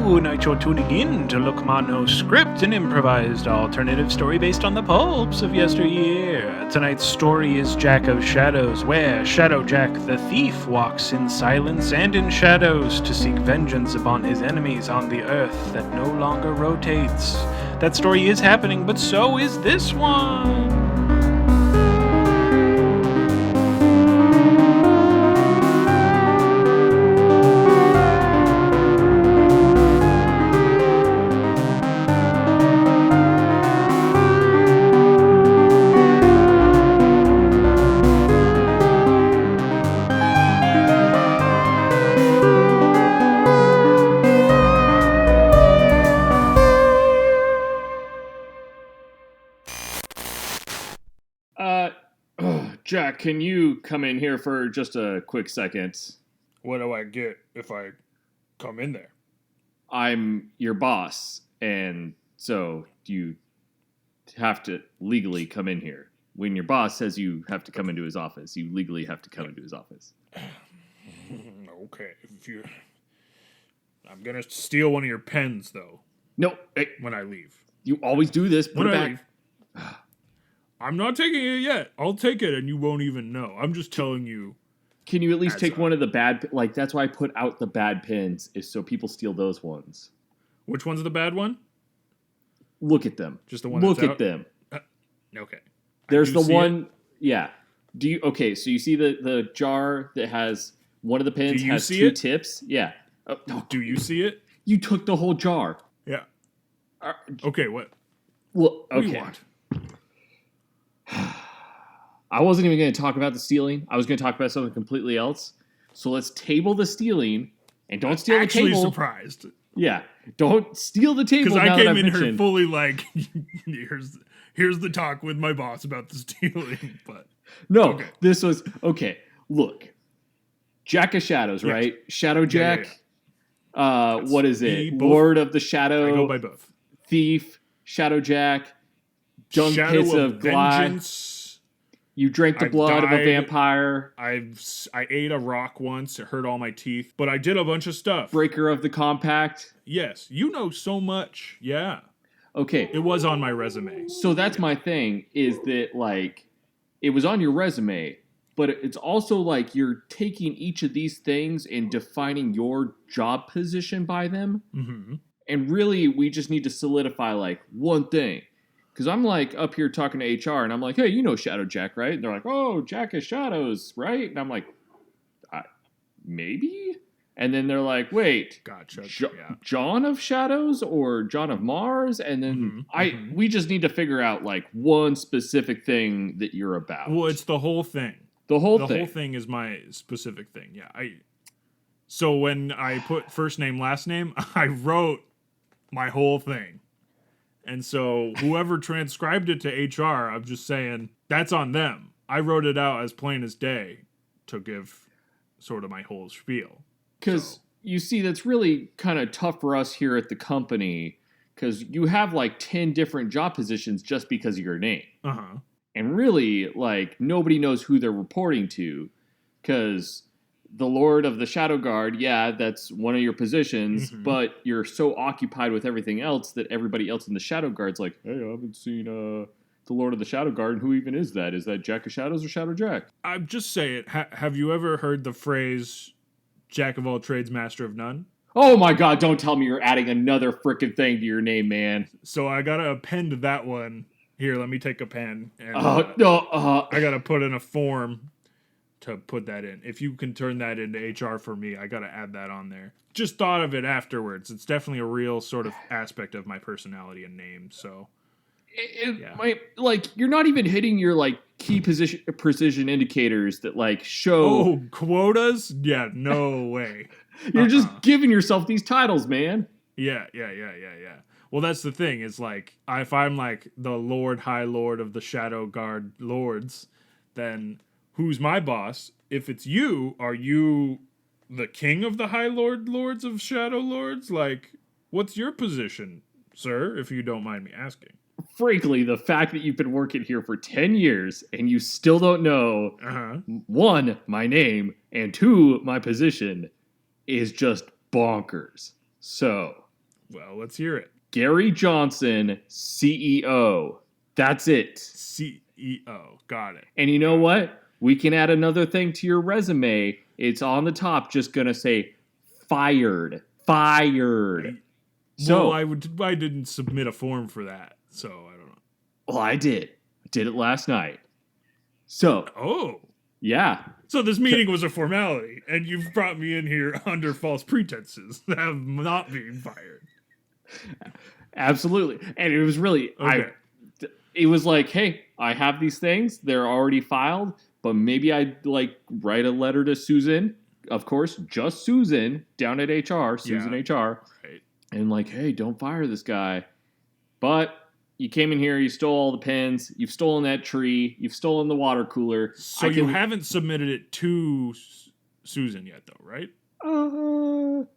Tonight you're tuning in to Look Ma No Script, an improvised alternative story based on the pulps of yesteryear. Tonight's story is Jack of Shadows, where Shadowjack the thief walks in silence and in shadows to seek vengeance upon his enemies on the earth that no longer rotates. That story is happening, but so is this one. Jack, can you come in here for just a quick second? What do I get if I come in there? I'm your boss, and so you have to legally come in here. When your boss says you have to come into his office, you legally have to come into his office. Okay, I'm gonna steal one of your pens, though. No, hey, when I leave. You always do this. Put when it I back. leave. I'm not taking it yet. I'll take it and you won't even know. I'm just telling you. Can you at least take one of the bad... Like, that's why I put out the bad pins, is so people steal those ones. Which one's the bad one? Look at them. Just the one Look that's at out? them. Okay. There's the one... It? Yeah. Do you... Okay, so you see the jar that has... One of the pins has two tips? Yeah. Do you see it? You took the whole jar. Yeah. Okay, what? Well, okay. What do you want? I wasn't even going to talk about the stealing. I was going to talk about something completely else. So let's table the stealing and don't steal the table. Actually surprised. Yeah. Don't steal the table. Because I came in here fully like, here's the talk with my boss about the stealing. But no, okay. This was, okay, look. Jack of Shadows, yes. Right? Shadowjack. Yeah. What is it? Lord of the Shadow. I go by both. Thief. Shadowjack. Dung pits of vengeance. You drank the blood of a vampire. I ate a rock once. It hurt all my teeth. But I did a bunch of stuff. Breaker of the compact. Yes. You know so much. Yeah. Okay. It was on my resume. So that's my thing, is that, like, it was on your resume, but it's also like you're taking each of these things and defining your job position by them. Mm-hmm. And really, we just need to solidify, like, one thing. Because I'm, like, up here talking to HR, and I'm like, hey, you know Shadowjack, right? And they're like, oh, Jack of Shadows, right? And I'm like, maybe? And then they're like, wait, gotcha. John of Shadows or John of Mars? And then we just need to figure out, like, one specific thing that you're about. Well, it's the whole thing. The whole thing is my specific thing, yeah. So when I put first name, last name, I wrote my whole thing. And so whoever transcribed it to HR, I'm just saying, that's on them. I wrote it out as plain as day to give sort of my whole spiel. Because, you see, that's really kind of tough for us here at the company, because you have, like, 10 different job positions just because of your name. Uh-huh. And really, like, nobody knows who they're reporting to, because... The Lord of the Shadow Guard, yeah, that's one of your positions, but you're so occupied with everything else that everybody else in the Shadow Guard's like, hey, I haven't seen the Lord of the Shadow Guard, and who even is that? Is that Jack of Shadows or Shadowjack? I'm just saying, have you ever heard the phrase, Jack of all trades, master of none? Oh my god, don't tell me you're adding another frickin' thing to your name, man. So I gotta append that one. Here, let me take a pen. And, I gotta put in a form to put that in. If you can turn that into HR for me, I gotta add that on there. Just thought of it afterwards. It's definitely a real sort of aspect of my personality and name, so... you're not even hitting your, like, key precision indicators that, like, show... Oh, quotas? Yeah, no way. You're just giving yourself these titles, man. Yeah. Well, that's the thing, is, like, if I'm, like, the High Lord of the Shadow Guard Lords, then... Who's my boss? If it's you, are you the king of the High Lords of Shadow Lords? Like, what's your position, sir, if you don't mind me asking? Frankly, the fact that you've been working here for 10 years and you still don't know, one, my name, and two, my position, is just bonkers. So, Well, let's hear it. Gary Johnson, CEO. That's it. CEO. Got it. And you know what? We can add another thing to your resume. It's on the top, just going to say fired. Fired. Well, I didn't submit a form for that, so I don't know. Well, I did. I did it last night. So. Oh. Yeah. So this meeting was a formality, and you've brought me in here under false pretenses that have not been fired. Absolutely. And it was really, okay. It was like, hey, I have these things. They're already filed, but maybe I'd write a letter to Susan. Of course, just Susan down at HR, Susan HR. Right. And hey, don't fire this guy. But you came in here, you stole all the pens, you've stolen that tree, you've stolen the water cooler. So you haven't submitted it to Susan yet, though, right?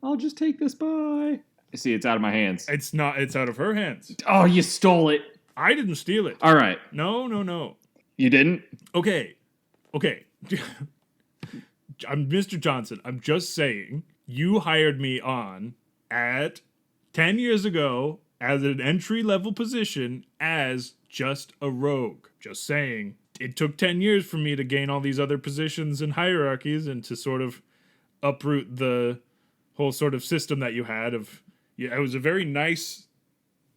I'll just take this by. See, it's out of my hands. It's not. It's out of her hands. Oh, you stole it. I didn't steal it. All right. No. You didn't? Okay. I'm Mr. Johnson. I'm just saying you hired me on at 10 years ago as an entry-level position as just a rogue. Just saying. It took 10 years for me to gain all these other positions and hierarchies and to sort of uproot the whole sort of system that you had of... Yeah, it was a very nice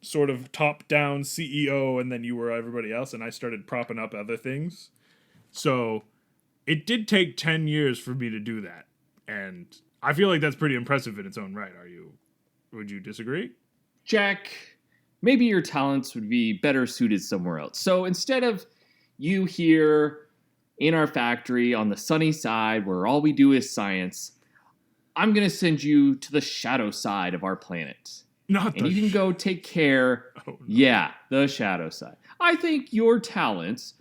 sort of top-down CEO, and then you were everybody else, and I started propping up other things. So it did take 10 years for me to do that. And I feel like that's pretty impressive in its own right. Would you disagree? Jack, maybe your talents would be better suited somewhere else. So instead of you here in our factory on the sunny side where all we do is science, I'm going to send you to the shadow side of our planet. And you can go take care. Oh, no. Yeah, the shadow side. I think your talents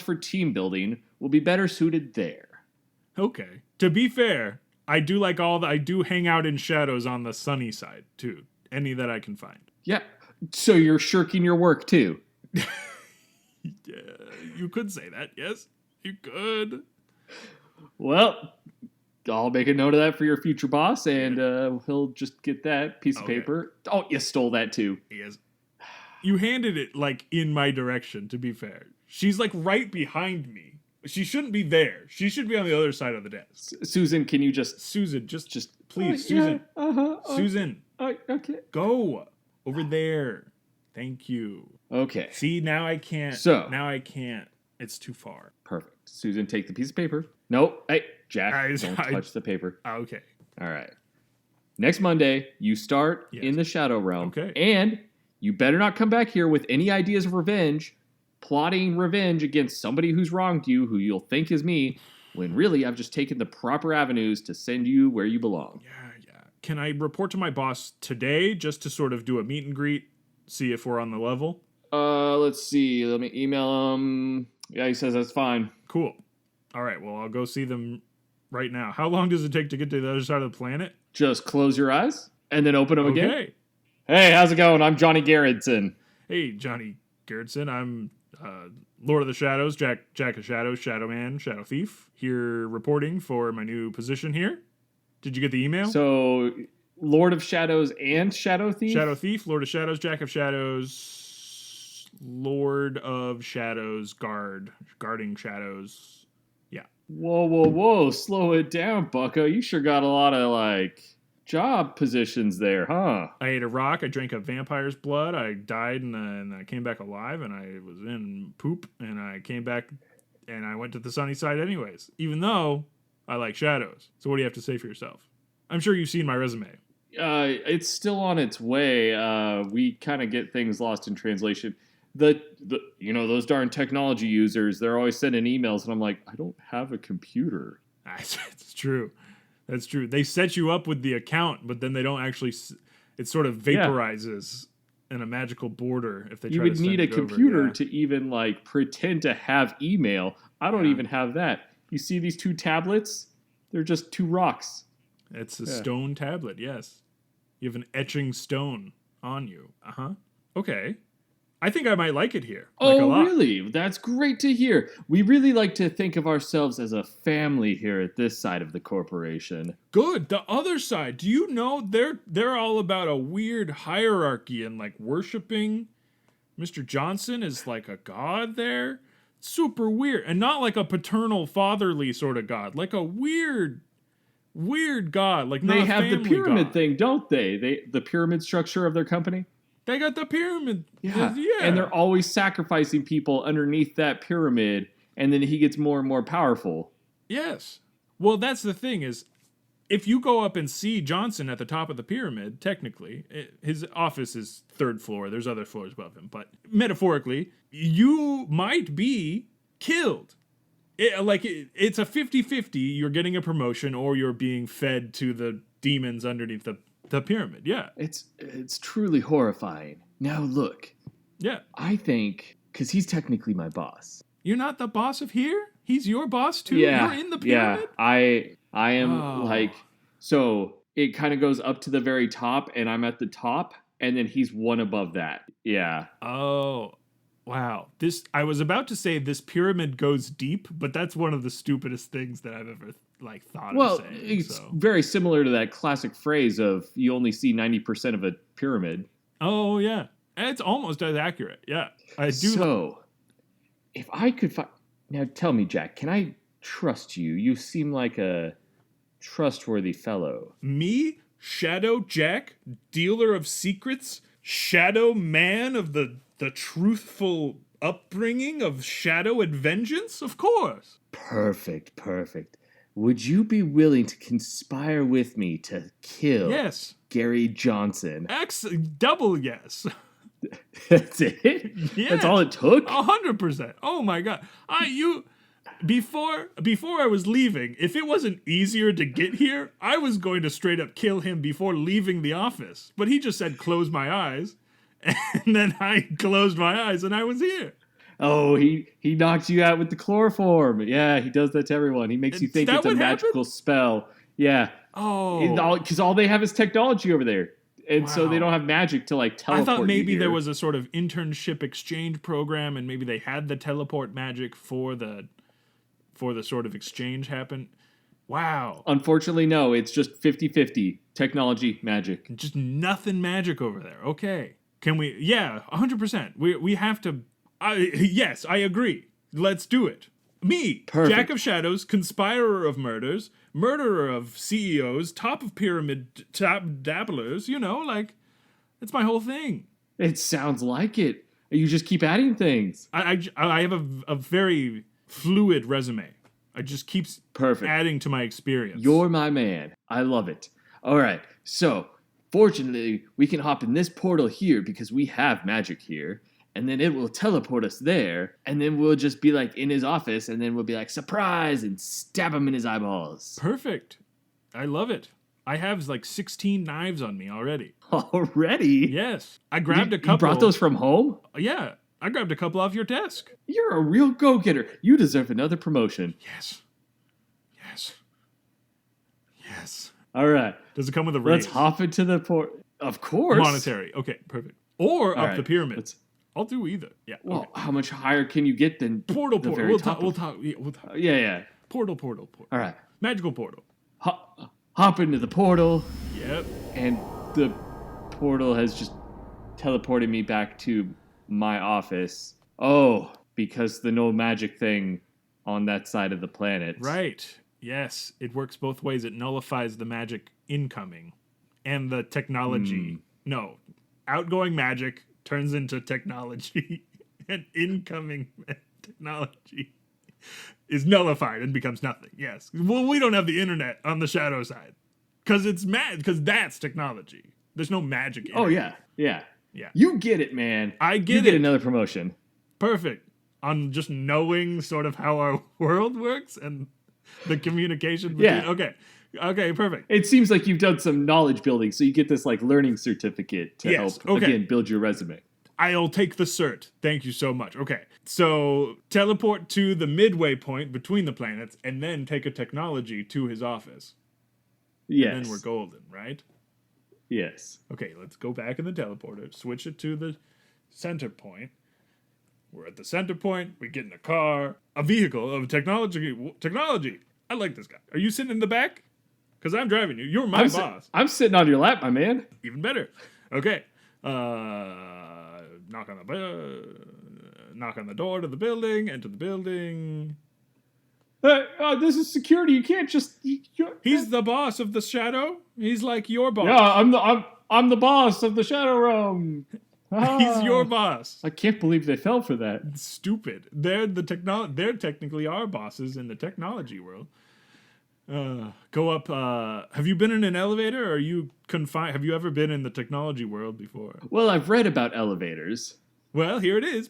for team building will be better suited there. Okay. To be fair, I do hang out in shadows on the sunny side too. Any that I can find. Yeah. So you're shirking your work too. Yeah, you could say that. Yes, you could. Well, I'll make a note of that for your future boss, and he'll just get that piece of paper. Oh, you stole that too. Yes. You handed it in my direction, to be fair. She's right behind me. She shouldn't be there. She should be on the other side of the desk. Susan, can you just... Susan, just please, Susan. Yeah, Susan. Okay. Go. Over there. Thank you. Okay. See, now I can't. Now I can't. It's too far. Perfect. Susan, take the piece of paper. Nope. Hey, Jack, don't touch the paper. Okay. All right. Next Monday, you start in the Shadow Realm. Okay. And you better not come back here with any ideas of revenge, plotting revenge against somebody who's wronged you, who you'll think is me, when really I've just taken the proper avenues to send you where you belong. Yeah. Can I report to my boss today just to sort of do a meet and greet, see if we're on the level? Let's see. Let me email him. Yeah, he says that's fine. Cool. All right, well, I'll go see them right now. How long does it take to get to the other side of the planet? Just close your eyes and then open them again. Okay. Hey, how's it going? I'm Johnny Garrettson. Hey, Johnny Garrettson. I'm Lord of the Shadows, Jack of Shadows, Shadow Man, Shadow Thief, here reporting for my new position here. Did you get the email? So, Lord of Shadows and Shadow Thief? Shadow Thief, Lord of Shadows, Jack of Shadows, Lord of Shadows, guarding shadows. Yeah. Whoa. Slow it down, bucko. You sure got a lot of, job positions there, huh? I ate a rock. I drank a vampire's blood. I died, and I came back alive, and I was in poop, and I came back, and I went to the sunny side anyways, even though I like shadows. So what do you have to say for yourself? I'm sure you've seen my resume. It's still on its way. We kind of get things lost in translation. Those darn technology users, they're always sending emails, and I'm like, I don't have a computer. It's true. That's true. They set you up with the account, but then they don't actually. It sort of vaporizes in a magical border if they try to send it over. You would need a computer to even pretend to have email. I don't even have that. You see these two tablets? They're just two rocks. It's a stone tablet, yes. You have an etching stone on you. Uh-huh. Okay. I think I might like it here. Like a Oh, lot. really? That's great to hear. We really like to think of ourselves as a family here at this side of the corporation. Good. The other side. Do you know they're all about a weird hierarchy and like worshiping Mr. Johnson is like a god there. Super weird. And not like a paternal fatherly sort of god. Like a weird god. Like not They a have the family pyramid god. thing, don't they? The pyramid structure of their company? They got the pyramid. Yeah. Yeah. And they're always sacrificing people underneath that pyramid, and then he gets more and more powerful. Yes. Well, that's the thing is, if you go up and see Johnson at the top of the pyramid, technically, his office is third floor. There's other floors above him. But metaphorically, you might be killed. It's a 50-50. You're getting a promotion or you're being fed to the demons underneath the pyramid. Yeah. It's truly horrifying. Now look, Yeah. I think, because he's technically my boss. You're not the boss of here? He's your boss too? Yeah. You're in the pyramid? Yeah. I am Oh. so it kind of goes up to the very top, and I'm at the top, and then he's one above that. Yeah. Oh, wow. I was about to say this pyramid goes deep, but that's one of the stupidest things that I've ever thought Well, of saying. it's So. very similar to that classic phrase of you only see 90% of a pyramid. Oh yeah, it's almost as accurate. Yeah, I do. So, if I could find... Now tell me, Jack, can I trust you? You seem like a trustworthy fellow. Me, Shadowjack, dealer of secrets, shadow man of the truthful upbringing of shadow and vengeance? Of course. Perfect. Would you be willing to conspire with me to kill Yes. Gary Johnson? Double yes. That's it? Yeah. That's all it took? 100%. Oh my god. Before I was leaving, if it wasn't easier to get here, I was going to straight up kill him before leaving the office. But he just said close my eyes. And then I closed my eyes and I was here. Oh, he knocks you out with the chloroform. Yeah, he does that to everyone. He makes you Is think that it's a what magical spell. Yeah. Oh. Because all they have is technology over there. And so they Wow. don't have magic to like teleport I thought maybe you there here. was a sort of internship exchange program and maybe they had the teleport magic for the sort of exchange happen. Wow. Unfortunately, no. It's just 50-50. Technology, magic. Just nothing magic over there. Okay. Can we? Yeah, 100%. We have to. Yes, I agree. Let's do it. Me, Perfect. Jack of Shadows, conspirer of murders, murderer of CEOs, top of pyramid dabblers. It's my whole thing. It sounds like it. You just keep adding things. I have a very fluid resume. I just keeps Perfect. adding to my experience. You're my man. I love it. All right. So, fortunately, we can hop in this portal here because we have magic here. And then it will teleport us there. And then we'll just be like in his office. And then we'll be like, surprise, and stab him in his eyeballs. Perfect. I love it. I have like 16 knives on me already. Already? Yes. I grabbed a You couple. brought those from home? Yeah. I grabbed a couple off your desk. You're a real go-getter. You deserve another promotion. Yes. All right. Does it come with a raise? Let's hop into the port. Of course. Monetary. Okay, perfect. Or All up right, the pyramid. let's- I'll do either. Yeah. Well, okay. how much higher can you get than Portal. the very top We'll of- talk. Yeah, we'll talk. Yeah. Portal. All right. Magical portal. Hop into the portal, Yep. and the portal has just teleported me back to my office. Oh, because the no magic thing on that side of the planet. Right. Yes. It works both ways. It nullifies the magic incoming and the technology. No. Outgoing magic turns into technology, and incoming technology is nullified and becomes nothing. Yes. Well, we don't have the internet on the shadow side because it's because that's technology. There's no magic in Oh, it. yeah. Yeah. Yeah. You get it, man. I You get get it. another promotion. Perfect. On just knowing sort of how our world works and the communication between. Yeah. Okay, perfect. It seems like you've done some knowledge building, so you get this like learning certificate to Yes, help okay. again build your resume. I'll take the cert. Thank you so much. Okay. So teleport to the midway point between the planets and then take a technology to his office. Yes. And then we're golden, right? Yes. Okay, let's go back in the teleporter, switch it to the center point. We're at the center point. We get in a car, a vehicle of technology. I like this guy. Are you sitting in the back? Because I'm driving you. You're my boss. I'm sitting on your lap, my man. Even better. Okay. Knock on the door to the building. Enter the building. This is security. You can't just. He's the boss of the shadow. He's like your boss. Yeah, I'm the boss of the Shadow Realm. He's your boss. I can't believe they fell for that. Stupid. They're technically our bosses in the technology world. Go up. Have you been in an elevator? Or are you confined? Have you ever been in the technology world before? Well, I've read about elevators. Well, here it is.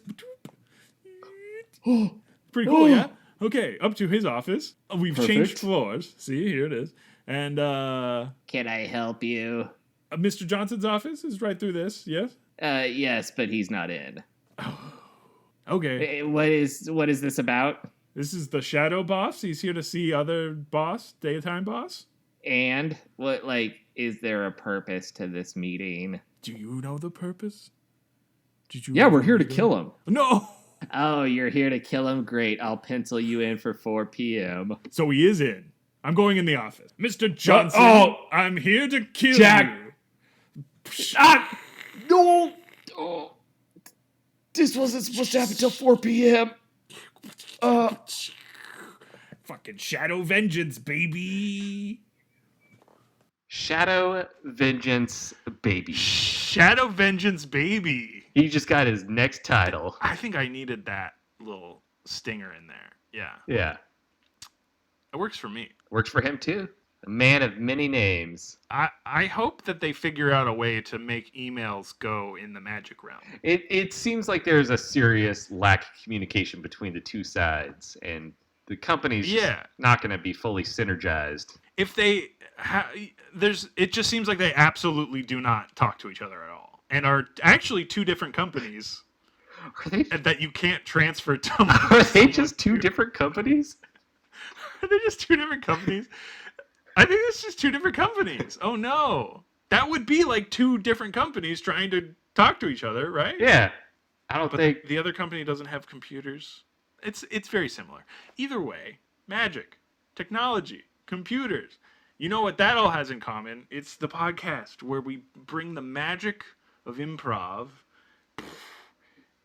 Pretty cool, yeah? Okay, up to his office. We've changed floors. See, here it is. And, Can I help you? Mr. Johnson's office is right through this, yes? Yes, but he's not in. Okay. What is this about? This is the shadow boss. He's here to see other boss, daytime boss. And what, is there a purpose to this meeting? Do you know the purpose? Yeah, we're here to kill him. No! Oh, you're here to kill him? Great. I'll pencil you in for 4 p.m. So he is in. I'm going in the office. Mr. Johnson, I'm here to kill Jack. you. No! Oh. This wasn't supposed to happen till 4 p.m. Fucking shadow vengeance, baby. Shadow Vengeance Baby. Shadow vengeance, baby. He just got his next title. I think I needed that little stinger in there. Yeah. Yeah. It works for me. Works for him too. A man of many names. I hope that they figure out a way to make emails go in the magic realm. It seems like there's a serious lack of communication between the two sides, and the company's just not going to be fully synergized. If they it just seems like they absolutely do not talk to each other at all, and are actually two different companies that you can't transfer to. Are they just two different companies? Are they just two different companies? I think it's just two different companies. Oh no. That would be like two different companies trying to talk to each other, right? Yeah. I don't think the other company doesn't have computers. It's very similar. Either way, magic, technology, computers. You know what that all has in common? It's the podcast where we bring the magic of improv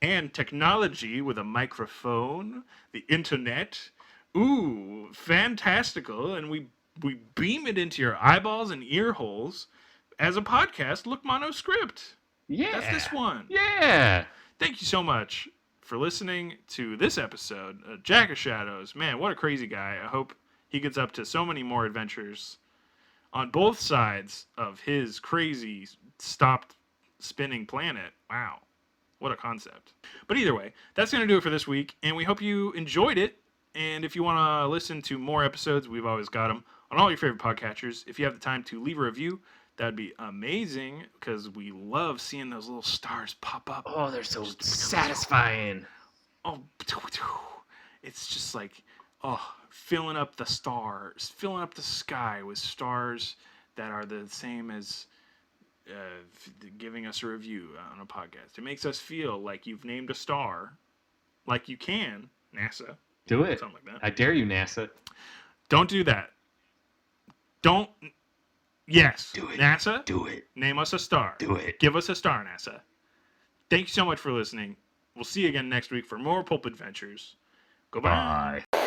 and technology with a microphone, the internet. Ooh, fantastical. And we beam it into your eyeballs and ear holes as a podcast. Look, monoscript. Yeah. That's this one. Yeah. Thank you so much for listening to this episode of Jack of Shadows. Man, what a crazy guy. I hope he gets up to so many more adventures on both sides of his crazy stopped spinning planet. Wow. What a concept. But either way, that's going to do it for this week, and we hope you enjoyed it. And if you want to listen to more episodes, we've always got them on all your favorite podcatchers. If you have the time to leave a review, that'd be amazing, because we love seeing those little stars pop up. Oh, they're so satisfying. Oh, it's just like, filling up the stars, filling up the sky with stars that are the same as giving us a review on a podcast. It makes us feel like you've named a star, like you can, NASA. Do it. Something like that. I dare you, NASA. Don't do that. Don't. Yes. Do it. NASA. Do it. Name us a star. Do it. Give us a star, NASA. Thank you so much for listening. We'll see you again next week for more Pulp Adventures. Goodbye. Bye.